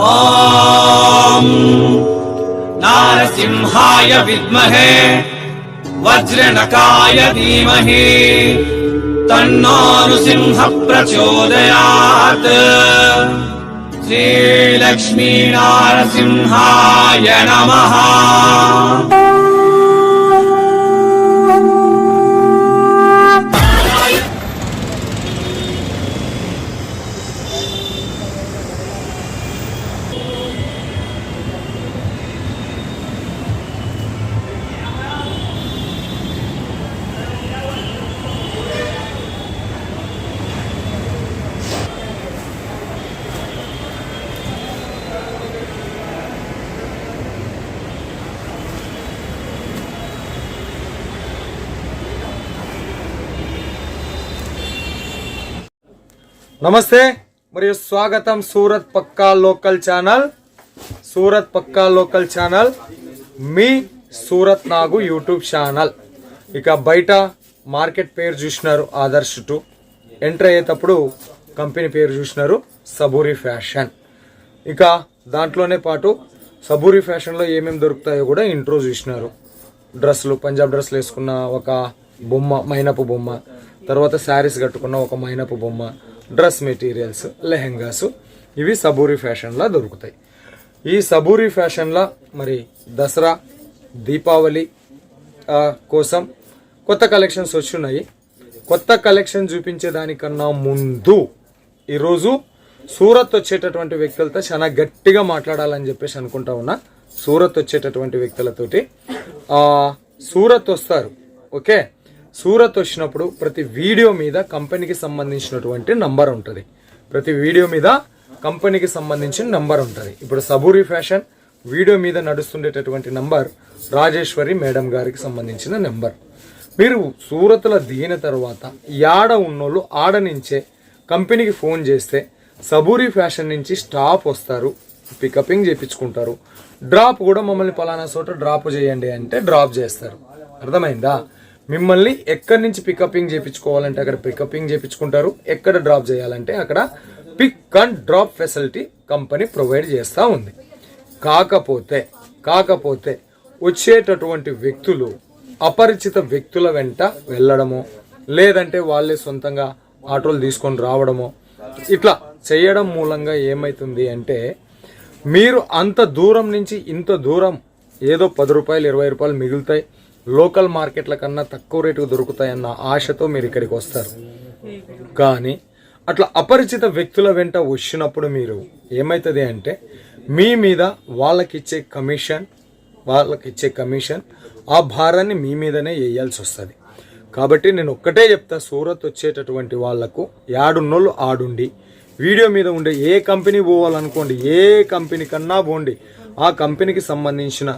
ఓం నారసింహాయ విద్మహే వజ్రనకాయ ధీమహి తన్నో నృసింహ ప్రచోదయాత్. శ్రీలక్ష్మీ నారసింహాయ నమః. నమస్తే మరియు స్వాగతం సూరత్ పక్కా లోకల్ ఛానల్ మీ సూరత్ నాగు యూట్యూబ్ ఛానల్. ఇక బయట మార్కెట్ పేరు చూసినారు ఆదర్శ్ 2, ఎంటర్ అయ్యేటప్పుడు కంపెనీ పేరు చూసినారు సబూరి ఫ్యాషన్. ఇక దాంట్లోనే పాటు సబూరి ఫ్యాషన్లో ఏమేమి దొరుకుతాయో కూడా ఇంట్రో చూసినారు. డ్రెస్సులు, పంజాబ్ డ్రెస్సులు వేసుకున్న ఒక బొమ్మ, మైనపు బొమ్మ, తర్వాత శారీస్ కట్టుకున్న ఒక మైనపు బొమ్మ, డ్రెస్ మెటీరియల్స్, లెహెంగాస్, ఇవి సబూరి ఫ్యాషన్లా దొరుకుతాయి. ఈ సబూరి ఫ్యాషన్లా మరి దసరా, దీపావళి కోసం కొత్త కలెక్షన్స్ వచ్చున్నాయి. కొత్త కలెక్షన్ చూపించే దానికన్నా ముందు ఈరోజు సూరత్ వచ్చేటటువంటి వ్యక్తులతో చాలా గట్టిగా మాట్లాడాలని చెప్పేసి అనుకుంటా ఉన్నా. సూరత్ వచ్చేటటువంటి వ్యక్తులతోటి సూరత్ వస్తారు, ఓకే. సూరత్ వచ్చినప్పుడు ప్రతి వీడియో మీద కంపెనీకి సంబంధించినటువంటి నంబర్ ఉంటుంది. ప్రతి వీడియో మీద కంపెనీకి సంబంధించిన నంబర్ ఉంటుంది. ఇప్పుడు సబూరి ఫ్యాషన్ వీడియో మీద నడుస్తుండేటటువంటి నంబర్ రాజేశ్వరి మేడం గారికి సంబంధించిన నెంబర్. మీరు సూరత్లో దిగిన తర్వాత యాడ ఉన్నోళ్ళు ఆడ నుంచే కంపెనీకి ఫోన్ చేస్తే సబూరి ఫ్యాషన్ నుంచి స్టాఫ్ వస్తారు, పికపింగ్ చేయించుకుంటారు. డ్రాప్ కూడా మమ్మల్ని పలానా చోట డ్రాప్ చేయండి అంటే డ్రాప్ చేస్తారు. అర్థమైందా? మిమ్మల్ని ఎక్కడి నుంచి పికపింగ్ చేయించుకోవాలంటే అక్కడ పికపింగ్ చేయించుకుంటారు, ఎక్కడ డ్రాప్ చేయాలంటే అక్కడ pick and drop facility company provide చేస్తూ ఉంది. కాకపోతే వచ్చేటటువంటి వ్యక్తులు అపరిచిత వ్యక్తుల వెంట వెళ్ళడమో, లేదంటే వాళ్ళే సొంతంగా ఆటోలు తీసుకొని రావడమో, ఇట్లా చేయడం మూలంగా ఏమవుతుంది అంటే మీరు అంత దూరం నుంచి ఇంత దూరం ఏదో 10 రూపాయలు 20 రూపాయలు మిగులుతాయి, లోకల్ మార్కెట్ల కన్నా తక్కువ రేటుకు దొరుకుతాయన్న ఆశతో మీరు ఇక్కడికి వస్తారు. కానీ అట్లా అపరిచిత వ్యక్తుల వెంట వచ్చినప్పుడు మీరు ఏమవుతుంది అంటే మీ మీద వాళ్ళకిచ్చే కమిషన్ ఆ భారాన్ని మీ మీదనే వేయాల్సి వస్తుంది. కాబట్టి నేను ఒక్కటే చెప్తా, సూరత్ వచ్చేటటువంటి వాళ్లకు యాడున్నోళ్ళు ఆడుండి వీడియో మీద ఉండే ఏ కంపెనీ పోవాలనుకోండి, ఏ కంపెనీ కన్నా పోండి, ఆ కంపెనీకి సంబంధించిన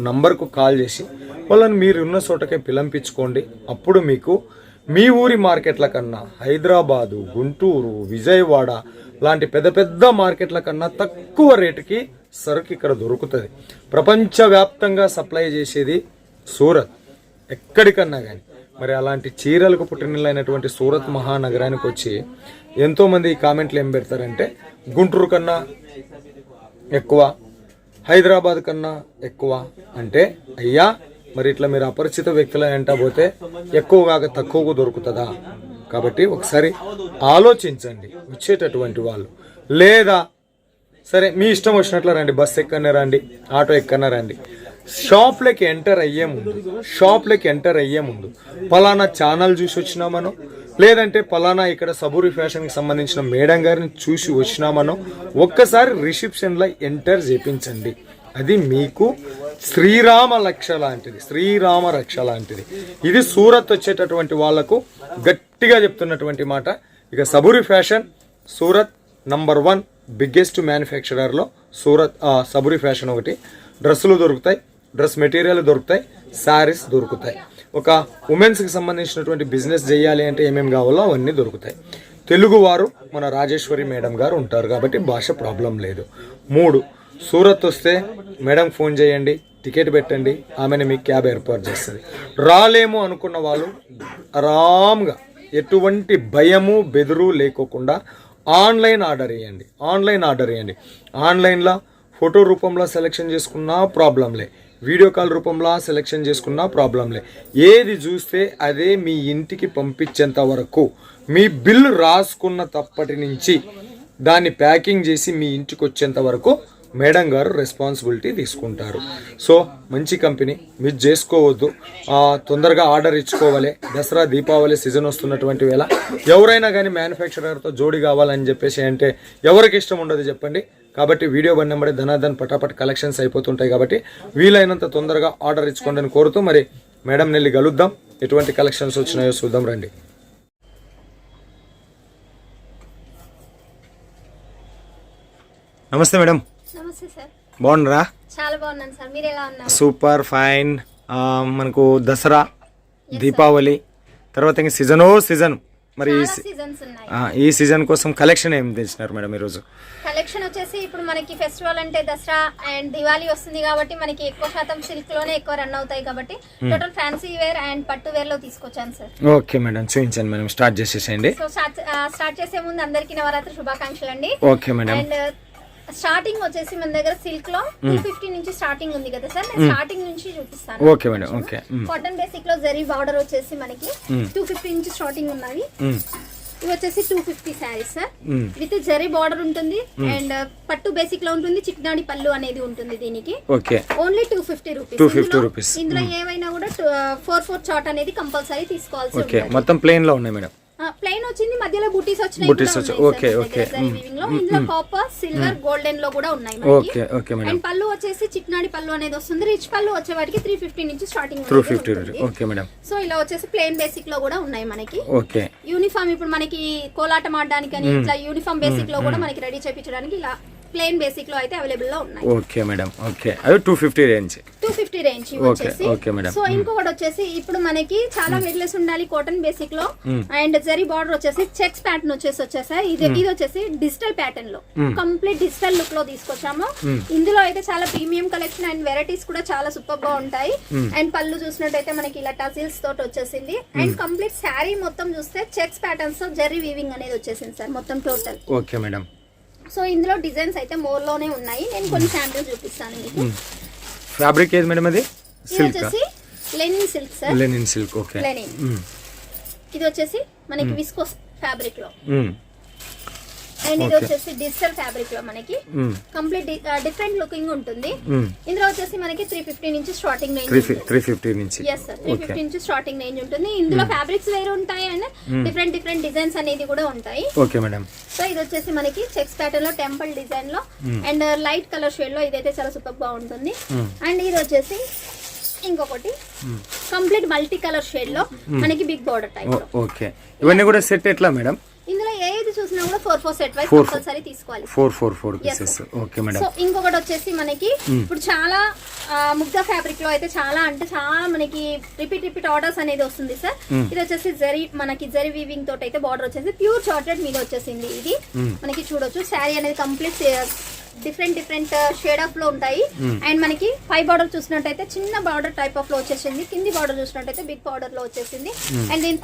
నంబర్కు కాల్ చేసి వాళ్ళని మీరు ఉన్న చోటకే పిలంపించుకోండి. అప్పుడు మీకు మీ ఊరి మార్కెట్ల కన్నా హైదరాబాదు, గుంటూరు, విజయవాడ లాంటి పెద్ద పెద్ద మార్కెట్ల కన్నా తక్కువ రేటుకి సరుకు ఇక్కడ దొరుకుతుంది. ప్రపంచవ్యాప్తంగా సప్లై చేసేది సూరత్, ఎక్కడికన్నా కానీ. మరి అలాంటి చీరలకు పుట్టినైనటువంటి సూరత్ మహానగరానికి వచ్చి ఎంతోమంది కామెంట్లు ఏం పెడతారంటే గుంటూరు కన్నా ఎక్కువ, హైదరాబాద్ కన్నా ఎక్కువ అంటే, అయ్యా మరి ఇట్లా మీరు అపరిచిత వ్యక్తుల వెంట పోతే ఎక్కువ కాక తక్కువకు దొరుకుతుందా? కాబట్టి ఒకసారి ఆలోచించండి వచ్చేటటువంటి వాళ్ళు. లేదా సరే మీ ఇష్టం వచ్చినట్లు రండి, బస్ ఎక్కనే రండి, ఆటో ఎక్కనే రండి. షాప్లోకి ఎంటర్ అయ్యే ముందు పలానా ఛానల్ చూసి వచ్చినామనో, లేదంటే పలానా ఇక్కడ సబూరి ఫ్యాషన్కి సంబంధించిన మేడం గారిని చూసి వచ్చినామనో ఒక్కసారి రిసెప్షన్లో ఎంటర్ చేయించండి. అది మీకు శ్రీరామ రక్ష లాంటిది. ఇది సూరత్ వచ్చేటటువంటి వాళ్లకు గట్టిగా చెప్తున్నటువంటి మాట. ఇక Saburi fashion Surat number 1 biggest మ్యానుఫ్యాక్చరర్లో సబూరి ఫ్యాషన్ ఒకటి. డ్రెస్సులు దొరుకుతాయి, డ్రెస్ మెటీరియల్ దొరుకుతాయి, శారీస్ దొరుకుతాయి. ఒక ఉమెన్స్కి సంబంధించినటువంటి బిజినెస్ చేయాలి అంటే ఏమేమి కావాలో అవన్నీ దొరుకుతాయి. తెలుగువారు మన రాజేశ్వరి మేడం గారు ఉంటారు కాబట్టి భాష ప్రాబ్లం లేదు. 3, సూరత్ వస్తే మేడం ఫోన్ చేయండి, టికెట్ పెట్టండి, ఆమెను మీకు క్యాబ్ ఏర్పాటు చేస్తుంది. రాలేము అనుకున్న వాళ్ళు ఆరాంగా ఎటువంటి భయము బెదురు లేకోకుండా ఆన్లైన్ ఆర్డర్ ఇవ్వండి. ఆన్లైన్లో ఫోటో రూపంలో సెలెక్షన్ చేసుకున్నా ప్రాబ్లంలే, వీడియో కాల్ రూపంలో సెలెక్షన్ చేసుకున్నా ప్రాబ్లంలే. ఏది చూస్తే అదే మీ ఇంటికి పంపించేంత వరకు, మీ బిల్లు రాసుకున్న తప్పటి నుంచి దాన్ని ప్యాకింగ్ చేసి మీ ఇంటికి వచ్చేంత వరకు మేడం గారు రెస్పాన్సిబిలిటీ తీసుకుంటారు. సో మంచి కంపెనీ, మిస్ చేసుకోవద్దు. తొందరగా ఆర్డర్ ఇచ్చుకోవాలి. దసరా దీపావళి సీజన్ వస్తున్నటువంటి వేళ ఎవరైనా కానీ మ్యానుఫ్యాక్చరర్తో జోడి కావాలని చెప్పేసి అంటే ఎవరికి ఇష్టం ఉండదు చెప్పండి. కాబట్టి వీడియో బండి ధనాధన్ పటాపట్ కలెక్షన్స్ అయిపోతుంటాయి. కాబట్టి వీలైనంత తొందరగా ఆర్డర్ ఇచ్చుకోండి అని కోరుతూ మరి మేడం నెల్లి కలుద్దాం. ఎటువంటి కలెక్షన్స్ వచ్చినాయో చూద్దాం రండి. నమస్తే మేడం. నమస్తే సార్. బాగున్నారా? చాలా బాగున్నాను సార్, మీరు ఎలా ఉన్నారు? Super fine. మనకు దసరా దీపావళి తర్వాత ఇంకా సీజన్ మరి ఈ సీజన్ కోసం కలెక్షన్ ఏం తెచ్చినారు మేడం ఈరోజు? కలెక్షన్ వచ్చేసి ఇప్పుడు మనకి ఫెస్టివల్ అంటే దసరా అండ్ దివాళీ వస్తుంది కాబట్టి మనకి ఎక్కువ శాతం సిల్క్ లోనే ఎక్కువ రన్ అవుతాయి కాబట్టి టోటల్ ఫ్యాన్సీ వేర్ అండ్ పట్టు వేర్ లో తీసుకొచ్చాను సార్. ఓకే మేడం, చూపించండి మేడం, స్టార్ట్ చేసేసేయండి. సో స్టార్ట్ చేసే ముందు అందరికీ నవరాత్రి శుభాకాంక్షలు అండి. Okay madam. అండ్ స్టార్టింగ్ వచ్చేసి మన దగ్గర సిల్క్ లో 250 నుంచి స్టార్టింగ్ ఉంది కదా సార్, నేను స్టార్టింగ్ నుంచి చూపిస్తాను. Okay madam. Okay. Cotton basic లో జరీ బార్డర్ వచ్చేసి మనకి 250 నుంచి స్టార్టింగ్ ఉన్నాయి. ఇవి వచ్చేసి 250 saris sir, with zari border ఉంటుంది అండ్ పట్టు బేసిక్ లో ఉంటుంది. చిక్నాడి పళ్ళు అనేది ఉంటుంది దీనికి. ఓకే. Only 250 rupees. ఇందులో ఏవైనా కూడా 4/4 చార్ట్ అనేది కంపల్సరీ తీసుకోవాల్సి ఉంటుంది. మొత్తం ప్లెయిన్ లో ఉన్నాయి మేడం. ప్లెయిన్ వచ్చింది, మధ్యలో బూటీస్ వచ్చినాయి. Okay okay. ఇందులో కాపర్, సిల్వర్, గోల్డెన్ లో కూడా ఉన్నాయి. Okay okay madam. అండ్ పళ్ళు వచ్చేసి చిక్నాడి పళ్ళు అనేది వస్తుంది. రిచ్ పళ్ళు వచ్చే వాటికి 350 నుంచి స్టార్టింగ్. 350. Okay madam. సో ఇలా వచ్చేసి ప్లెయిన్ బేసిక్ లో కూడా ఉన్నాయి మనకి. ఓకే. యూనిఫామ్ ఇప్పుడు మనకి కోలాటం ఆడడానికి అని ఇట్లా యూనిఫామ్ బేసిక్ లో కూడా మనకి రెడీ చేయించడానికి ఇలా ప్లెయిన్ బేసిక్ లో అయితే అవైలబుల్ లో ఉన్నాయి. Okay madam. ఓకే. అవి 250 రేంజ్. 250 రేంజ్ వచ్చేసి. Okay madam. సో ఇంకొకటి వచ్చేసి ఇప్పుడు మనకి చాలా వెయిట్లెస్ ఉండాలి కాటన్ బేసిక్ లో అండ్ జరీ బార్డర్ వచ్చేసి చెక్స్ ప్యాటర్న్ వచ్చేసాయి. ఇది వచ్చేసి డిజిటల్ ప్యాటర్న్ లో కంప్లీట్ డిజిటల్ లుక్ లో తీసుకొచ్చాము. ఇందులో అయితే చాలా ప్రీమియం కలెక్షన్ అండ్ వెరైటీస్ కూడా చాలా సూపర్ గా ఉంటాయి. అండ్ పళ్ళు చూసినట్టయితే మనకి ఇలా టజిల్స్ తోటి వచ్చేసింది. అండ్ కంప్లీట్ శారీ మొత్తం చూస్తే చెక్స్ ప్యాటర్న్స్ తో జరీ వీవింగ్ అనేది వచ్చేసింది సార్ మొత్తం టోటల్. Okay madam. సో ఇందులో డిజైన్స్ అయితే మోర్ లోనే ఉన్నాయి. నేను కొన్ని శాంపిల్స్ చూపిస్తాను మీకు. ఫ్యాబ్రిక్ ఏది మేడం? అది silk linen silk sir. Linen silk. Okay. Linen. ఇది వచ్చేసి మనకి విస్కోస్ ఫ్యాబ్రిక్ లో అండ్ ఇది వచ్చేసి డిజిటల్ ఫ్యాబ్రిక్ లో మనకి కంప్లీట్ డిఫరెంట్ లుకింగ్ ఉంటుంది. ఇందులో వచ్చేసి మనకి 350 నుంచి స్టార్టింగ్ రేంజ్. 350 నుంచి. yes sir, 350 నుంచి స్టార్టింగ్ రేంజ్ ఉంటుంది. ఇందులో ఫ్యాబ్రిక్స్ వేరే ఉంటాయి అండ్ డిఫరెంట్ డిజైన్స్ అనేది కూడా ఉంటాయి. Okay madam. సో ఇది వచ్చేసి మనకి చెక్స్ ప్యాటర్న్ లో టెంపుల్ డిజైన్ లో అండ్ లైట్ కలర్ షేడ్ లో ఇదైతే చాలా సూపర్ బాగుంటుంది. అండ్ ఇది వచ్చేసి ఇంకొకటి కంప్లీట్ మల్టీ కలర్ షేడ్ లో మనకి బిగ్ బార్డర్ టైప్ లో. ఓకే. ఇవన్నీ కూడా సెట్ ఎట్లా మేడం? ఇందులో ఏది చూసినా కూడా 4/4 సెట్ వైస్ కంపల్సరీ తీసుకోవాలి. 4 పీసెస్. Okay madam. సో ఇంకొకటి వచ్చేసి మనకి ఇప్పుడు చాలా ముగ్ధా ఫ్యాబ్రిక్ లో అయితే చాలా మనకి రిపీట్ ఆర్డర్స్ అనేది వస్తుంది సార్. ఇది వచ్చేసి మనకి జరీ వీవింగ్ తోటి అయితే బార్డర్ వచ్చేసి ప్యూర్ చార్టెడ్ మీద వచ్చేసింది. ఇది మనకి చూడొచ్చు శారీ అనేది కంప్లీట్ డిఫరెంట్ షేడ్ ఆఫ్ లో ఉంటాయి. అండ్ మనకి 5 బార్డర్ చూసినట్టయితే చిన్న బార్డర్ టైప్ ఆఫ్ లో వచ్చేసింది. కింది బార్డర్ చూసినట్టయితే బిగ్ బార్డర్ లో వచ్చేసింది. అండ్ దీని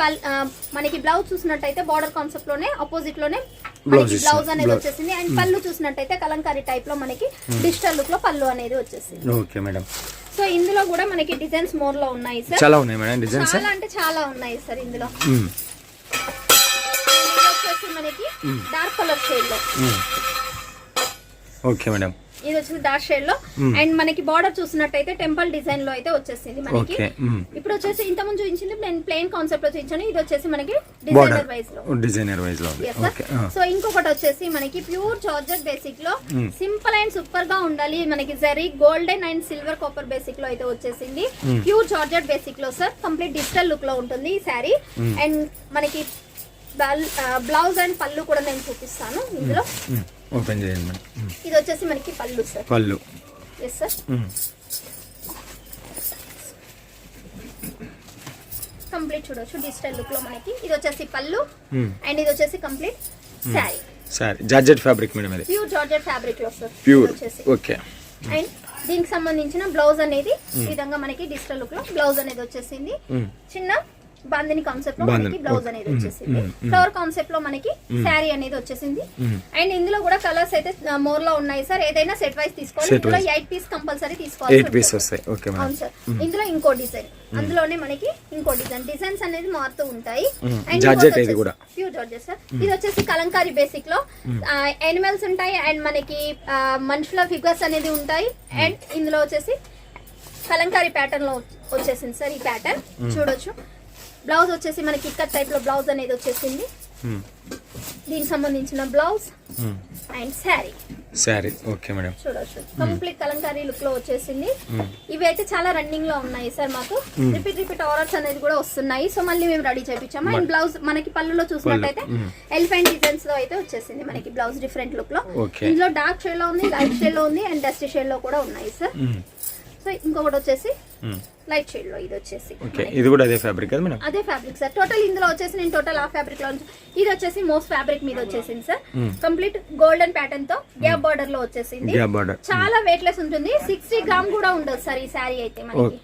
మనకి బ్లౌజ్ చూసినట్టయితే బార్డర్ కాన్సెప్ట్ లోనే ఆపోజిట్ లోనే మనకి బ్లౌజ్ అనేది వచ్చేసింది. అండ్ పళ్ళు చూసినట్టయితే కలంకారీ టైప్ లో మనకి డిజిటల్ లుక్ లో పళ్ళు అనేది వచ్చేసింది. Okay madam. సో ఇందులో కూడా మనకి డిజైన్స్ మోర్ లో ఉన్నాయి సార్. చాలా ఉన్నాయి మేడం డిజైన్స్. చాలా అంటే చాలా ఉన్నాయి సార్ ఇందులో. వచ్చేసి మనకి డార్క్ కలర్ షేడ్ లో. Okay madam. ఇది వచ్చేసి డార్క్ షేడ్ లో అండ్ మనకి బార్డర్ చూసినట్టయితే టెంపుల్ డిజైన్ లో అయితే వచ్చేసింది మనకి. ఇప్పుడు వచ్చేసి ఇంత ముందు చూపించింది నేను ప్లెయిన్ కాన్సెప్ట్ లో చూపించాను. ఇది వచ్చేసి మనకి డిజైనర్ వైజ్ లో. సో ఇంకొకటి వచ్చేసి మనకి ప్యూర్ జార్జెట్ బేసిక్ లో సింపుల్ అండ్ సూపర్ గా ఉండాలి. మనకి zari golden and silver copper basic లో అయితే వచ్చేసింది. ప్యూర్ జార్జెట్ బేసిక్ లో సార్ కంప్లీట్ డిజిటల్ లుక్ లో ఉంటుంది ఈ శారీ. అండ్ మనకి బ్లౌజ్ అండ్ పళ్ళు కూడా నేను చూపిస్తాను ఇందులో. ఓపెన్ చేయండి మేడం. ఇది వచ్చేసి మనకి పళ్ళు సార్. పళ్ళు. yes sir. కంప్లీట్ చూడొచ్చు డిజిటల్ లుక్ లో మనకి. ఇది వచ్చేసి పళ్ళు అండ్ ఇది వచ్చేసి complete sari. Georgette fabric madam. ఇది ప్యూర్ జార్జెట్ ఫ్యాబ్రిక్ లో సార్. ప్యూర్. ఓకే. అండ్ దీనికి సంబంధించిన బ్లౌజ్ అనేది ఈ విధంగా మనకి డిజిటల్ లుక్ లో బ్లౌజ్ అనేది వచ్చేసింది. చిన్న బాందిని కాన్సెప్ట్ లో మనకి బ్లౌజ్ అనేది వచ్చేసింది. ఫ్లవర్ కాన్సెప్ట్ లో మనకి శారీ అనేది వచ్చేసింది. అండ్ ఇందులో కూడా కలర్స్ అయితే మోర్ లో ఉన్నాయి సార్. ఏదైనా సెట్ వైస్ తీసుకోవాలి. ఇందులో 8 పీస్ కంపల్సరీ తీసుకోవాలి. 8 పీస్ వస్తాయి. Okay madam. అవును సార్. ఇందులో ఇంకో డిజైన్, అందులోనే మనకి ఇంకో డిజైన్స్ అనేది మారుతూ ఉంటాయి. అండ్ జార్జెట్ ఇది కూడా ప్యూర్ జార్జెట్ సార్. ఇది వచ్చేసి కలంకారీ బేసిక్ లో యానిమల్స్ ఉంటాయి అండ్ మనకి మనుషుల ఫిగర్స్ అనేది ఉంటాయి. అండ్ ఇందులో వచ్చేసి కలంకారీ ప్యాటర్న్ లో వచ్చేసింది సార్. ఈ ప్యాటర్న్ చూడొచ్చు. బ్లౌజ్ వచ్చేసి మనకి ఇక్కత్ టైప్ లో బ్లౌజ్ అనేది వచ్చేసింది. దీనికి సంబంధించిన blouse and sari. Okay madam. చూడొచ్చు కంప్లీట్ కలంకారీ లుక్ లో వచ్చేసింది. ఇవి అయితే చాలా రన్నింగ్ లో ఉన్నాయి సార్. మాకు రిపీట్ ఆర్డర్స్ అనేది కూడా వస్తున్నాయి. సో మళ్ళీ మేము రెడీ చేయించాము. అండ్ బ్లౌజ్ మనకి పళ్ళులో చూసినట్టయితే ఎలిఫెంట్ డిజైన్స్ లో అయితే వచ్చేసింది మనకి బ్లౌజ్ డిఫరెంట్ లుక్ లో. ఇందులో డార్క్ షేడ్ లో ఉంది, లైట్ షేడ్ లో ఉంది అండ్ డస్టీ షేడ్ లో కూడా ఉన్నాయి సార్. సో ఇంకొకటి వచ్చేసి లైట్ షేడ్ లో ఇది వచ్చేసి ఇది కూడా అదే ఫ్యాబ్రిక్ కదా మేడం? అదే ఫ్యాబ్రిక్ సార్. టోటల్ ఇందులో వచ్చేసి నేను టోటల్ ఆ ఫ్యాబ్రిక్ లో ఇది వచ్చేసి మోస్ట్ ఫ్యాబ్రిక్ మీద వచ్చేసింది సార్. కంప్లీట్ గోల్డెన్ ప్యాటర్న్ తో గ్యాప్ బార్డర్ లో వచ్చేసింది. చాలా వెయిట్ లెస్ ఉంటుంది. 60 గ్రామ్ కూడా ఉండదు సార్ ఈ శారీ అయితే మనకి.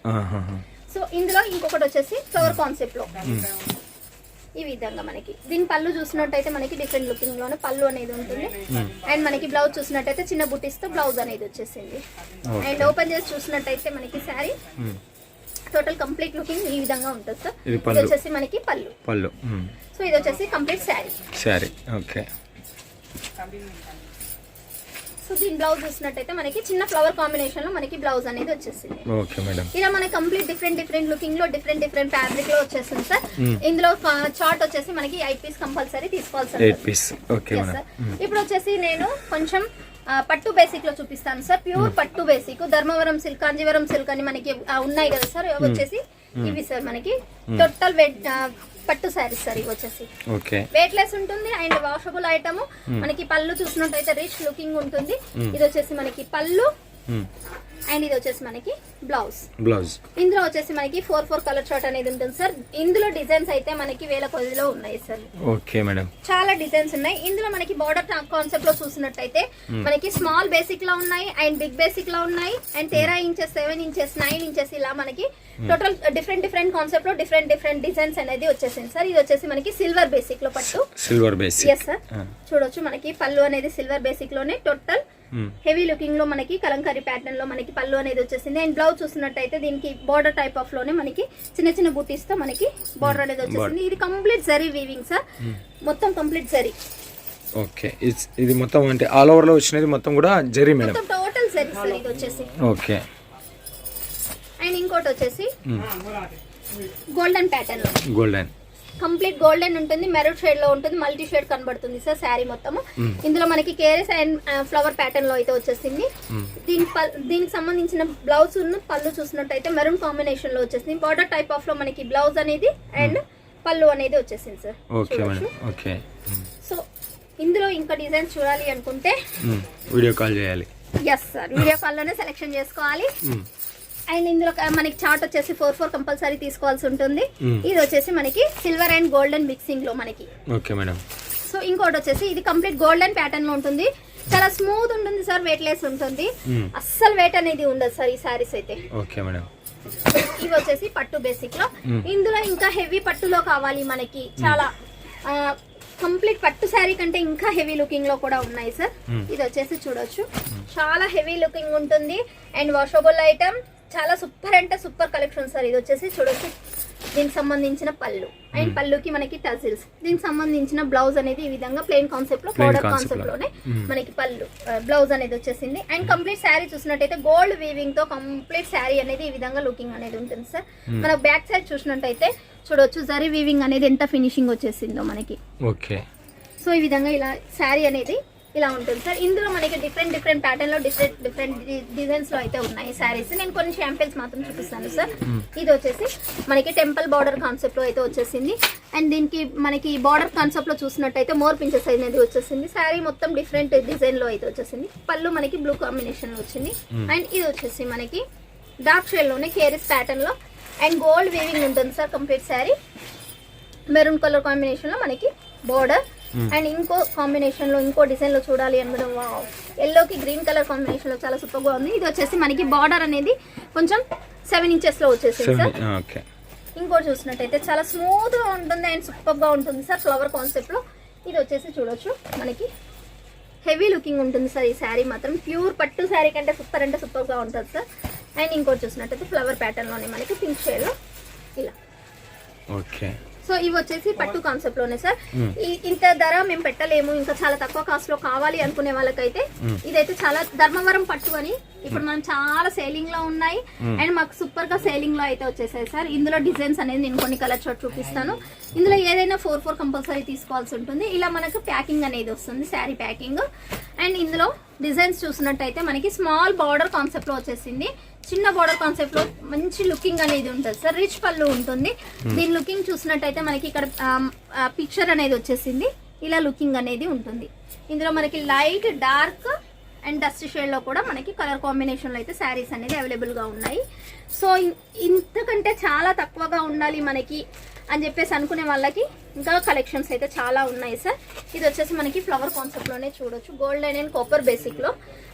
సో ఇందులో ఇంకొకటి వచ్చేసి ఫ్లవర్ కాన్సెప్ట్ లో ఈ విధంగా మనకి దీని పళ్ళు చూసినట్టయితే మనకి డిఫరెంట్ లుకింగ్ లోనే పళ్ళు అనేది ఉంటుంది. అండ్ మనకి బ్లౌజ్ చూసినట్టయితే చిన్న బుటీస్ తో బ్లౌజ్ అనేది వచ్చేసింది. అండ్ ఓపెన్ చేసి చూసినట్టయితే మనకి శారీ టోటల్ కంప్లీట్ లుకింగ్ ఈ విధంగా ఉంటుంది సార్. ఇది వచ్చేసి మనకి పళ్ళు. సో ఇది వచ్చేసి కంప్లీట్ శారీ. ఓకే. సో దీని బ్లౌజ్ చూసినట్టయితే మనకి చిన్న ఫ్లవర్ కాంబినేషన్ లో మనకి బ్లౌజ్ అనేది వచ్చేసింది. Okay madam. ఇలా మనకి కంప్లీట్ డిఫరెంట్ లుకింగ్ లో డిఫరెంట్ ఫ్యాబ్రిక్ లో వచ్చేసింది సార్. ఇందులో చార్ట్ వచ్చేసి మనకి 8 పీస్ కంపల్సరీ తీసుకోవాలి సార్. 8 పీస్. Okay madam. ఇప్పుడు వచ్చేసి నేను కొంచెం పట్టు బేసిక్ లో చూపిస్తాను సార్. ప్యూర్ పట్టు basic Dharmavaram silk, Kanjeevaram silk అని మనకి ఉన్నాయి కదా సార్. వచ్చేసి ఇవి సార్ మనకి టోటల్ పట్టు శారీస్ సార్. ఇవి వచ్చేసి వెయిట్ లెస్ ఉంటుంది అండ్ వాషబుల్ ఐటమ్. మనకి పళ్ళు చూసినట్టయితే రిచ్ లుకింగ్ ఉంటుంది. ఇది వచ్చేసి మనకి పళ్ళు అండ్ ఇది వచ్చేసి మనకి బ్లౌజ్. ఇందులో వచ్చేసి మనకి 4 కలర్ చార్ట్ అనేది ఉంటుంది సార్. ఇందులో డిజైన్స్ అయితే మనకి వేల కొద్దిలో ఉన్నాయి సార్. Okay madam. చాలా డిజైన్స్ ఉన్నాయి. ఇందులో మనకి బార్డర్ కాన్సెప్ట్ లో చూసినట్టయితే మనకి స్మాల్ బేసిక్ లో ఉన్నాయి అండ్ బిగ్ బేసిక్ లో ఉన్నాయి అండ్ 13 ఇంచెస్, 7 ఇంచెస్, 9 ఇంచెస్ ఇలా మనకి టోటల్ డిఫరెంట్ కాన్సెప్ట్ లో డిఫరెంట్ డిజైన్స్ అనేది వచ్చేసింది సార్. ఇది వచ్చేసి మనకి సిల్వర్ బేసిక్ లో పట్టు. Yes sir. చూడొచ్చు మనకి పళ్ళు అనేది సిల్వర్ బేసిక్ లోనే టోటల్ హెవీ లుకింగ్ లో మనకి కలంకారీ ప్యాటర్న్ లో మనకి పళ్ళు అనేది వచ్చేసింది. అండ్ బ్లౌజ్ చూసినట్టయితే దీనికి బార్డర్ టైప్ ఆఫ్ లోనే మనకి చిన్న బూటీస్ తో మనకి బార్డర్ అనేది వచ్చేసింది. ఇది కంప్లీట్ జరీ వీవింగ్ సార్. మొత్తం కంప్లీట్ జరీ. ఓకే. ఇది మొత్తం అంటే ఆల్ ఓవర్ లో వచ్చినది మొత్తం కూడా జరీ మేడం? మొత్తం టోటల్ జరీ సార్ ఇది వచ్చేసి. ఓకే. అండ్ ఇంకోటి వచ్చేసి గోల్డెన్ ప్యాటర్న్ లో కంప్లీట్ గోల్డెన్ ఉంటుంది, మెరూన్ షేడ్ లో ఉంటుంది, మల్టీ షేడ్ కనబడుతుంది సార్ శారీ మొత్తము. ఇందులో మనకి కేరెస్ అండ్ ఫ్లవర్ ప్యాటర్న్ లో అయితే వచ్చేసింది. దీనికి సంబంధించిన బ్లౌజ్ పళ్ళు చూసినట్టయితే మెరూన్ కాంబినేషన్ లో వచ్చేసింది. బార్డర్ టైప్ ఆఫ్ లో మనకి బ్లౌజ్ అనేది అండ్ పళ్ళు అనేది వచ్చేసింది సార్. సో ఇందులో ఇంకా డిజైన్స్ చూడాలి అనుకుంటే వీడియో కాల్ చేయాలి. ఎస్ సార్, వీడియో కాల్ లోనే సెలెక్షన్ చేసుకోవాలి. అండ్ ఇందులో మనకి చార్ట్ వచ్చేసి 4 కంపల్సరీ తీసుకోవాల్సి ఉంటుంది. ఇది వచ్చేసి మనకి సిల్వర్ అండ్ గోల్డెన్ మిక్సింగ్ లో మనకి. Okay madam. సో ఇంకోటి వచ్చేసి ఇది కంప్లీట్ గోల్డెన్ ప్యాటర్న్ లో ఉంటుంది. చాలా స్మూత్ ఉంటుంది సార్, వెయిట్ లెస్ ఉంటుంది. అస్సలు వెయిట్ అనేది ఉండదు సార్ ఈ సారీస్ అయితే. Okay madam. ఇవి వచ్చేసి పట్టు బేసిక్ లో. ఇందులో ఇంకా హెవీ పట్టులో కావాలి మనకి. చాలా కంప్లీట్ పట్టు శారీ కంటే ఇంకా హెవీ లుకింగ్ లో కూడా ఉన్నాయి సార్. ఇది వచ్చేసి చూడొచ్చు చాలా హెవీ లుకింగ్ ఉంటుంది అండ్ వాషబుల్ ఐటమ్. చాలా సూపర్ అంటే సూపర్ కలెక్షన్ సార్. ఇది వచ్చేసి చూడొచ్చు దీనికి సంబంధించిన పళ్ళు అండ్ పళ్ళుకి మనకి టజిల్స్. దీనికి సంబంధించిన బ్లౌజ్ అనేది ఈ విధంగా ప్లెయిన్ కాన్సెప్ట్ లో బోర్డర్ కాన్సెప్ట్ లోనే మనకి పళ్ళు బ్లౌజ్ అనేది వచ్చేసింది. అండ్ కంప్లీట్ శారీ చూసినట్టయితే గోల్డ్ వీవింగ్ తో కంప్లీట్ శారీ అనేది ఈ విధంగా లుకింగ్ అనేది ఉంటుంది సార్. మన బ్యాక్ సైడ్ చూసినట్టయితే చూడొచ్చు జరీ వీవింగ్ అనేది ఎంత ఫినిషింగ్ వచ్చేసిందో మనకి. ఓకే. సో ఈ విధంగా ఇలా శారీ అనేది ఇలా ఉంటుంది సార్. ఇందులో మనకి డిఫరెంట్ ప్యాటర్న్ లో డిఫరెంట్ డిజైన్స్ లో అయితే ఉన్నాయి శారీస్. నేను కొన్ని శాంపిల్స్ మాత్రం చూపిస్తాను సార్. ఇది వచ్చేసి మనకి టెంపుల్ బార్డర్ కాన్సెప్ట్ లో అయితే వచ్చేసింది. అండ్ దీనికి మనకి బార్డర్ కాన్సెప్ట్ లో చూసినట్టయితే మోర్ పించెస్ అనేది వచ్చేసింది. శారీ మొత్తం డిఫరెంట్ డిజైన్ లో అయితే వచ్చేసింది. పళ్ళు మనకి బ్లూ కాంబినేషన్ లో వచ్చింది. అండ్ ఇది వచ్చేసి మనకి డార్క్ షేడ్ లోనే కేరీస్ ప్యాటర్న్ లో అండ్ గోల్డ్ వీవింగ్ ఉంటుంది sir. Complete sari maroon colour combination లో మనకి బార్డర్ అండ్ ఇంకో కాంబినేషన్ లో ఇంకో డిజైన్ లో చూడాలి అనుకోవడం. ఎల్లోకి గ్రీన్ కలర్ కాంబినేషన్ లో చాలా సూపర్ గా ఉంది. ఇది వచ్చేసి మనకి బార్డర్ అనేది కొంచెం 7 ఇంచెస్ లో వచ్చేసింది సార్. ఇంకోటి చూసినట్టయితే చాలా స్మూత్ గా ఉంటుంది అండ్ సూపర్ గా ఉంటుంది సార్. ఫ్లవర్ కాన్సెప్ట్ లో ఇది వచ్చేసి చూడొచ్చు మనకి హెవీ లుకింగ్ ఉంటుంది సార్. ఈ శారీ మాత్రం ప్యూర్ పట్టు శారీ కంటే సూపర్ అంటే సూపర్ గా ఉంటుంది సార్. అండ్ ఇంకోటి చూసినట్టయితే ఫ్లవర్ ప్యాటర్న్ లోనే మనకి పింక్ షేడ్ లో ఇలా. ఓకే. సో ఇవి వచ్చేసి పట్టు కాన్సెప్ట్ లోనే సార్. ఇంత ధర మేము పెట్టలేము, ఇంకా చాలా తక్కువ కాస్ట్ లో కావాలి అనుకునే వాళ్ళకైతే ఇదైతే చాలా ధర్మవరం పట్టు అని ఇప్పుడు మనం చాలా సేలింగ్ లో ఉన్నాయి అండ్ మాకు సూపర్ గా సేలింగ్ లో అయితే వచ్చేసాయి సార్. ఇందులో డిజైన్స్ అనేది నేను కొన్ని కలర్ షార్ట్ చూపిస్తాను. ఇందులో ఏదైనా 4 కంపల్సరీ తీసుకోవాల్సి ఉంటుంది. ఇలా మనకు ప్యాకింగ్ అనేది వస్తుంది, శారీ ప్యాకింగ్. అండ్ ఇందులో డిజైన్స్ చూసినట్టయితే మనకి స్మాల్ బార్డర్ కాన్సెప్ట్ లో వచ్చేసింది. చిన్న బార్డర్ కాన్సెప్ట్ లో మంచి లుకింగ్ అనేది ఉంటుంది సార్. రిచ్ పళ్ళు ఉంటుంది. దీని లుకింగ్ చూసినట్టయితే మనకి ఇక్కడ పిక్చర్ అనేది వచ్చేసింది. ఇలా లుకింగ్ అనేది ఉంటుంది. ఇందులో మనకి light, dark and dust shade లో కూడా మనకి కలర్ కాంబినేషన్ లో అయితే శారీస్ అనేది అవైలబుల్ గా ఉన్నాయి. సో ఇంతకంటే చాలా తక్కువగా ఉండాలి మనకి అని చెప్పేసి అనుకునే వాళ్ళకి ఇంకా కలెక్షన్స్ అయితే చాలా ఉన్నాయి సార్. ఇది వచ్చేసి మనకి ఫ్లవర్ కాన్సెప్ట్ లోనే చూడొచ్చు, గోల్డెన్ అండ్ కాపర్ బేసిక్ లో.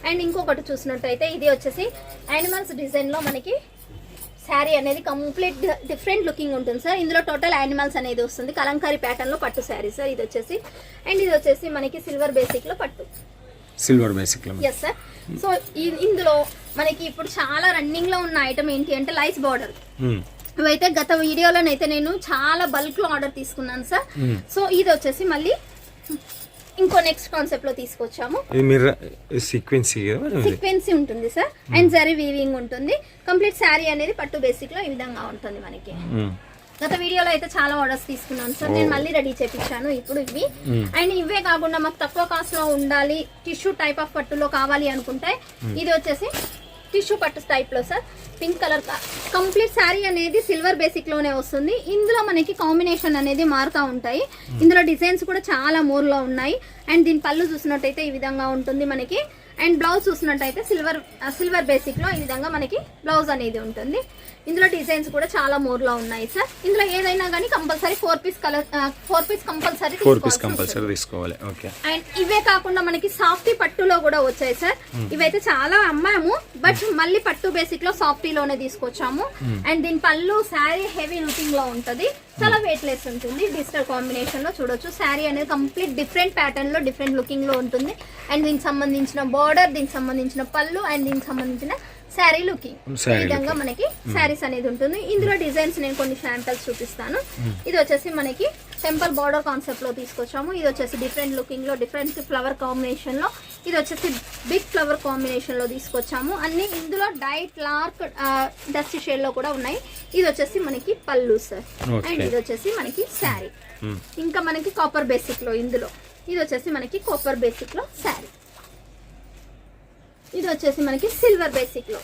అండ్ ఇంకొకటి చూసినట్టయితే ఇది వచ్చేసి యానిమల్స్ డిజైన్ లో మనకి శారీ అనేది కంప్లీట్ డిఫరెంట్ లుకింగ్ ఉంటుంది సార్. ఇందులో టోటల్ యానిమల్స్ అనేది వస్తుంది. కలంకారీ ప్యాటర్న్ లో పట్టు శారీ సార్ ఇది వచ్చేసి. అండ్ ఇది వచ్చేసి మనకి సిల్వర్ బేసిక్ లో పట్టు, సిల్వర్ బేసిక్ లో. Yes sir. సో ఇందులో మనకి ఇప్పుడు చాలా రన్నింగ్ లో ఉన్న ఐటమ్ ఏంటి అంటే లైస్ బార్డర్. ఇవైతే గత వీడియోలోనైతే నేను చాలా బల్క్ లో ఆర్డర్ తీసుకున్నాను సార్. సో ఇది వచ్చేసి మళ్ళీ ఇంకో నెక్స్ట్ కాన్సెప్ట్ లో తీసుకొచ్చాము. సీక్వెన్సీ ఉంటుంది సార్ అండ్ జరీ వీవింగ్ ఉంటుంది. కంప్లీట్ శారీ అనేది పట్టు బేసిక్ లో ఈ విధంగా ఉంటుంది మనకి. గత వీడియోలో అయితే చాలా ఆర్డర్స్ తీసుకున్నాను సార్. నేను మళ్ళీ రెడీ చేపించాను ఇప్పుడు ఇవి. అండ్ ఇవే కాకుండా మాకు తక్కువ కాస్ట్ లో ఉండాలి, టిష్యూ టైప్ ఆఫ్ పట్టులో కావాలి అనుకుంటే ఇది వచ్చేసి టిష్యూ పట్టు టైప్ లో sir. Pink colour complete sari అనేది సిల్వర్ బేసిక్ లోనే వస్తుంది. ఇందులో మనకి కాంబినేషన్ అనేది మారుతూ ఉంటాయి. ఇందులో డిజైన్స్ కూడా చాలా మోర్ లో ఉన్నాయి. అండ్ దీని పళ్ళు చూసినట్టయితే ఈ విధంగా ఉంటుంది మనకి. అండ్ బ్లౌజ్ చూసినట్టయితే సిల్వర్ బేసిక్ లో ఈ విధంగా మనకి బ్లౌజ్ అనేది ఉంటుంది. ఇందులో డిజైన్స్ కూడా చాలా మోర్ లో ఉన్నాయి సార్. ఇందులో ఏదైనా కానీ కంపల్సరీ 4 పీస్ కంపల్సరీ తీసుకోవాలి. ఓకే. అండ్ ఇవే కాకుండా మనకి సాఫ్టీ పట్టులో కూడా వచ్చాయి సార్. ఇవైతే చాలా అమ్మాము, బట్ మళ్ళీ పట్టు బేసిక్ లో సాఫ్టీలోనే తీసుకొచ్చాము. అండ్ దీని పళ్ళు శారీ హెవీ లుకింగ్ లో ఉంటది, చాలా వెయిట్ లెస్ ఉంటుంది. డిజిటల్ కాంబినేషన్ లో చూడొచ్చు. శారీ అనేది కంప్లీట్ డిఫరెంట్ ప్యాటర్న్ లో డిఫరెంట్ లుకింగ్ లో ఉంటుంది. అండ్ దీనికి సంబంధించిన బార్డర్, దీనికి సంబంధించిన పళ్ళు అండ్ దీనికి సంబంధించిన శారీ లుకింగ్ ఈ విధంగా మనకి శారీస్ అనేది ఉంటుంది. ఇందులో డిజైన్స్ నేను కొన్ని శాంపిల్స్ చూపిస్తాను. ఇది వచ్చేసి మనకి టెంపుల్ బార్డర్ కాన్సెప్ట్ లో తీసుకొచ్చాము. ఇది వచ్చేసి డిఫరెంట్ లుకింగ్ లో డిఫరెంట్ ఫ్లవర్ కాంబినేషన్ లో, ఇది వచ్చేసి బిగ్ ఫ్లవర్ కాంబినేషన్ లో తీసుకొచ్చాము. అన్ని ఇందులో డైట్ లార్క్ డస్ట్ షేడ్ లో కూడా ఉన్నాయి. ఇది వచ్చేసి మనకి పళ్ళు సార్. అండ్ ఇది వచ్చేసి మనకి శారీ. ఇంకా మనకి కాపర్ బేసిక్ లో ఇందులో ఇది వచ్చేసి మనకి కాపర్ బేసిక్ లో శారీ. ఇది వచ్చేసి మనకి సిల్వర్ బేసిక్ లో.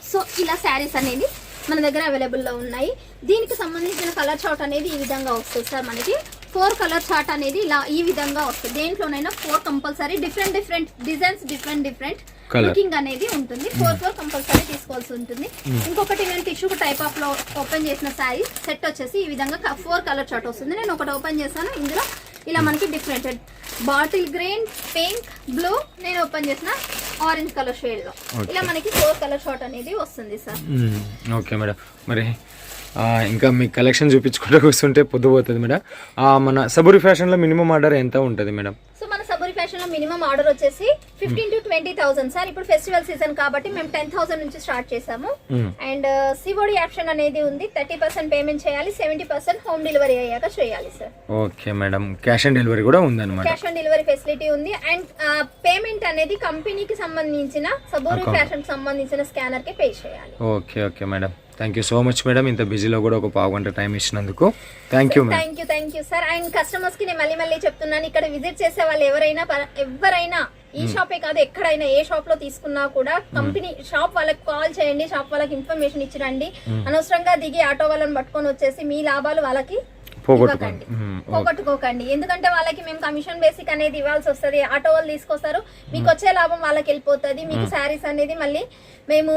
సో ఇలా శారీస్ అనేది మన దగ్గర అవైలబుల్ లో ఉన్నాయి. దీనికి సంబంధించిన కలర్ చార్ట్ అనేది ఈ విధంగా వస్తుంది సార్. మనకి 4 కలర్ చార్ట్ అనేది ఇలా ఈ విధంగా వస్తుంది. దేంట్లోనైనా 4 compulsory different designs, different looking అనేది ఉంటుంది. 4 కంపల్సరీ తీసుకోవాల్సి ఉంటుంది. ఇంకొకటి నేను టిష్యూ టైప్ ఆఫ్ లో ఓపెన్ చేసిన శారీ సెట్ వచ్చేసి ఈ విధంగా 4 కలర్ చార్ట్ వస్తుంది. నేను ఒకటి ఓపెన్ చేశాను. ఇందులో ఇలా మనకి different bottle green, pink, blue, నేను ఓపెన్ చేసిన ఆరెంజ్ కలర్ షేడ్ లో ఇలా మనకి 4 కలర్ షార్ట్ అనేది వస్తుంది సార్. Okay madam. మరి ఇంకా మీ కలెక్షన్ చూపించుకుంటూ కూర్చుంటే పొద్దుపోతుంది మేడం. మన సబూరి ఫ్యాషన్ లో మినిమం ఆర్డర్ ఎంత ఉంటుంది మేడం? సో మన సబూరి ఫ్యాషన్ లో మినిమం ఆర్డర్ వచ్చేసి 15,000 to 20,000 సార్. ఇప్పుడు ఫెస్టివల్ సీజన్ కాబట్టి మేము 10,000 నుంచి స్టార్ట్ చేసాము. అండ్ సిఓడి ఆప్షన్ అనేది ఉంది. 30% పేమెంట్ చేయాలి, 70% హోమ్ డెలివరీ అయ్యాక చేయాలి sir. Okay madam. Cash on delivery కూడా ఉందన్నమాట. క్యాష్ ఆన్ డెలివరీ ఫెసిలిటీ ఉంది. అండ్ పేమెంట్ అనేది కంపెనీకి సంబంధించిన సబూరి ఫ్యాషన్ సంబంధించిన స్కానర్ కి పే చేయాలి. Okay madam. Thank you so much madam. ఇంత బిజీలో కూడా ఒక పావు గంట టైం ఇచ్చినందుకు thank you madam. Thank you sir. And customers కి నేను మళ్ళీ చెప్తున్నాను, ఇక్కడ విజిట్ చేసే వాళ్ళు ఎవరైనా ఈ షాపే కాదు ఎక్కడైనా ఏ షాప్ లో తీసుకున్నా కూడా కంపెనీ షాప్ వాళ్ళకి కాల్ చేయండి, షాప్ వాళ్ళకి ఇన్ఫర్మేషన్ ఇచ్చిరండి. అనవసరంగా దిగి ఆటో వాళ్ళని పట్టుకొని వచ్చేసి మీ లాభాలు వాళ్ళకి పోగొట్టుకోకండి. ఎందుకంటే వాళ్ళకి మేము కమిషన్ బేసిక్ అనేది ఇవ్వాల్సి వస్తుంది. ఆటో వాళ్ళు తీసుకొస్తారు, మీకు వచ్చే లాభం వాళ్ళకి వెళ్ళిపోతుంది. మీకు శారీస్ అనేది మళ్ళీ మేము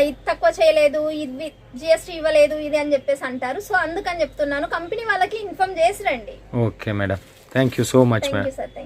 ఇది తక్కువ చేయలేదు, ఇది జిఎస్టీ ఇవ్వలేదు, ఇది అని చెప్పేసి అంటారు. సో అందుకని చెప్తున్నాను, కంపెనీ వాళ్ళకి ఇన్ఫార్మ్ చేసి రండి. Okay madam. Thank you so much madam. Sir.